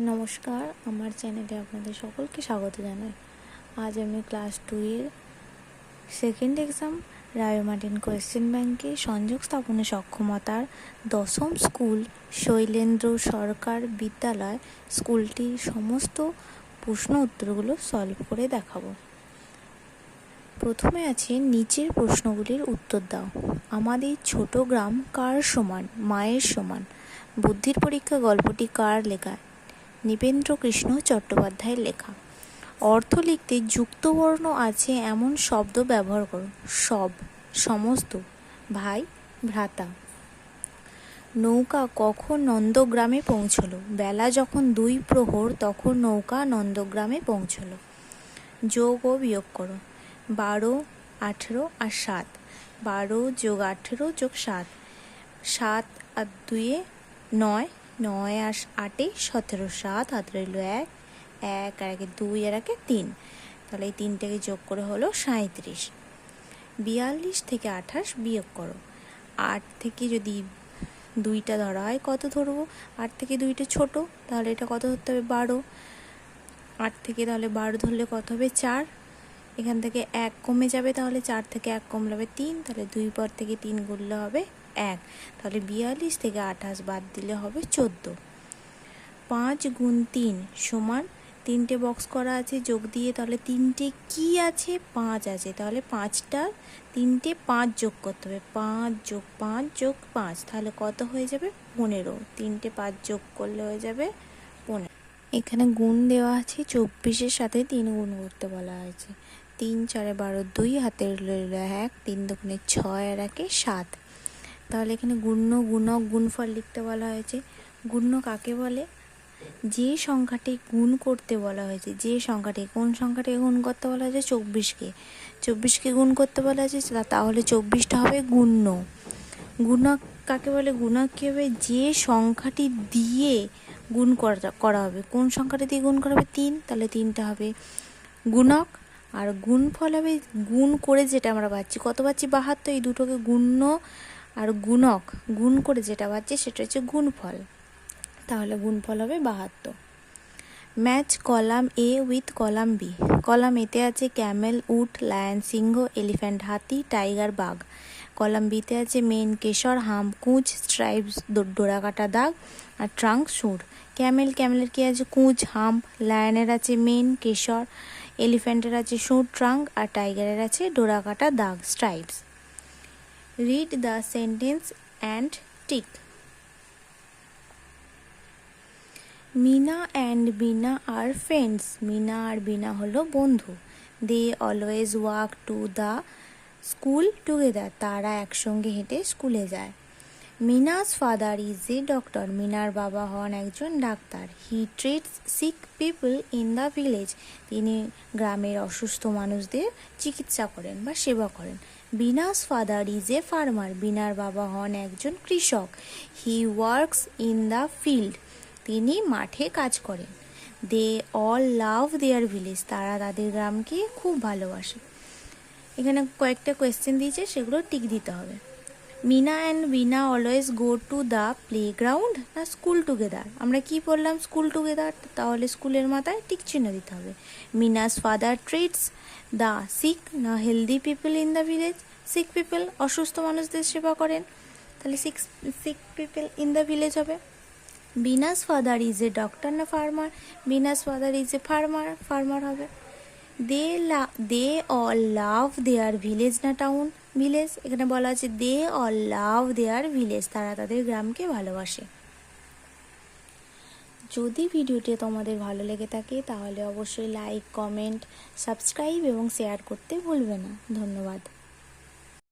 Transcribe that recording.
নমস্কার, আমার চ্যানেলে আপনাদের সকলকে স্বাগত জানাই। আজ আমি ক্লাস 2 এর সেকেন্ড এক্সাম রায় মার্টিন কোয়েশ্চেন ব্যাংকে সংযোগ স্থাপনে সক্ষমতার দশম স্কুল শৈলেন্দ্র সরকার বিদ্যালয় স্কুলটির সমস্ত প্রশ্ন উত্তরগুলো সলভ করে দেখাবো। প্রথমে আছে নিচের প্রশ্নগুলির উত্তর দাও। আমাদের ছোট গ্রাম কার সমান? মায়ের সমান। বুদ্ধির পরীক্ষা গল্পটি কার লেখা? নৃপেন্দ্র কৃষ্ণ চট্টোপাধ্যায়ের লেখা। অর্থ লিখতে যুক্তবর্ণ আছে এমন শব্দ ব্যবহার করো। সব, সমস্ত, ভাই, ভ্রাতা। নৌকা কখন নন্দগ্রামে পৌঁছলো? বেলা যখন 2 প্রহর তখন নৌকা নন্দগ্রামে পৌঁছলো। যোগ ও বিয়োগ করো। 12, 18 আর 7। 12 + 18 + 7। 7 আর 2 9, 9 আর 8 17। 7 হাতে রইল 1, 1 আর 1 2 আর 1 3। তাহলে এই 3টাকে যোগ করে হলো 37। 42 থেকে 28 বিয়োগ করো। 8 থেকে যদি 2টা ধরা হয় কত ধরবো? 8 থেকে 2টা ছোট, তাহলে এটা কত ধরতে হবে? 12। 8 থেকে তাহলে 12 ধরলে কত হবে? 4। এখান থেকে 1 কমে যাবে, তাহলে 4 থেকে 1 কমলে হবে 3, তাহলে 2 পর থেকে 3 গুনলে হবে 1। তাহলে 42 থেকে 28 বাদ দিলে হবে 14। 5 গুণ 3 সমান 3টে বক্স করা আছে যোগ দিয়ে, তাহলে 3টে কি আছে? 5 আছে, তাহলে 5টা 3টে 5 যোগ করতে হবে। 5 + 5 + 5, তাহলে কত হয়ে যাবে? 15। 3টে 5 যোগ করলে হয়ে যাবে 15। এখানে গুণ দেওয়া আছে, 24-এর সাথে 3 গুণ করতে বলা হয়েছে। 3 × 4 = 12, 2 হাতে রইল 1, 3 × 2 = 6 আর 1 7। তাহলে এখানে গুণ্য, গুণক, গুণফল লিখতে বলা হয়েছে। গুণ্য কাকে বলে? যে সংখ্যাটি গুণ করতে বলা হয়েছে, যে সংখ্যাটি, কোন সংখ্যাটিকে গুণ করতে বলা হয়েছে? 24কে। 24কে গুণ করতে বলা হয়েছে, তাহলে 24টা হবে গুণ্য। গুণক কাকে বলে? গুণক কী হবে? যে সংখ্যাটি দিয়ে গুণ করা হবে। কোন সংখ্যাটি দিয়ে গুণ করা হবে? 3, তাহলে 3টা হবে গুণক। আর গুণফল হবে গুণ করে যেটা আমরা পাচ্ছি। কত পাচ্ছি? 72। এই দুটোকে গুণ্য আর গুণক গুণ করে যেটা পাচ্ছি সেটা হচ্ছে গুণফল, তাহলে গুণফল হবে 72। Match column A with column B. Column এতে আছে ক্যামেল, উট, লায়ন সিংহ, এলিফ্যান্ট হাতি, টাইগার বাঘ। কলাম বিতে আছে মেন কেশর, হাম্প কুঁচ, স্ট্রাইপস ডোরাকাটা দাগ, আর ট্রাঙ্ক সুর। ক্যামেলের কি আছে? কুঁচ, হাম্প। লায়নের আছে মেন কেশর, এলিফ্যান্টের আছে সুর ট্রাঙ্ক, আর টাইগারের আছে ডোরাকাটা দাগ stripes. Read the sentence and tick. Mina and Bina আর ফ্রেন্ডস। মিনা আর বিনা হলো বন্ধু। They always walk to the school together. তারা একসঙ্গে হেঁটে স্কুলে যায়। Mina's father is a doctor. মিনার বাবা হন একজন ডাক্তার। He treats sick people in the village. তিনি গ্রামের অসুস্থ মানুষদের চিকিৎসা করেন বা সেবা করেন। Bina's father is a farmer. বিনার বাবা হন একজন কৃষক। He works in the field. তিনি মাঠে কাজ করেন। They all love their village. তারা তাদের গ্রামকে খুব ভালোবাসে। এখানে কয়েকটা কোয়েশ্চেন দিয়েছে, সেগুলো টিক দিতে হবে। Mina and Bina always go to the playground না স্কুল টুগেদার? আমরা কি বললাম? স্কুল টুগেদার, তাহলে স্কুলের মাথায় টিক চিহ্ন দিতে হবে। Mina's father treats the sick না healthy people in the village? Sick people, অসুস্থ মানুষদের সেবা করেন, তাহলে sick people in the village হবে। Bina's father is a doctor না farmer? Bina's father is a farmer হবে। They all love their village না টাউন? ভিলেজ। এখানে বলা আছে দে অল লাভ দেয়ার ভিলেজ, তারা তাদের গ্রামকে ভালোবাসে। যদি ভিডিওটি তোমাদের ভালো লেগে থাকে তাহলে অবশ্যই লাইক, কমেন্ট, সাবস্ক্রাইব এবং শেয়ার করতে ভুলবে না। ধন্যবাদ।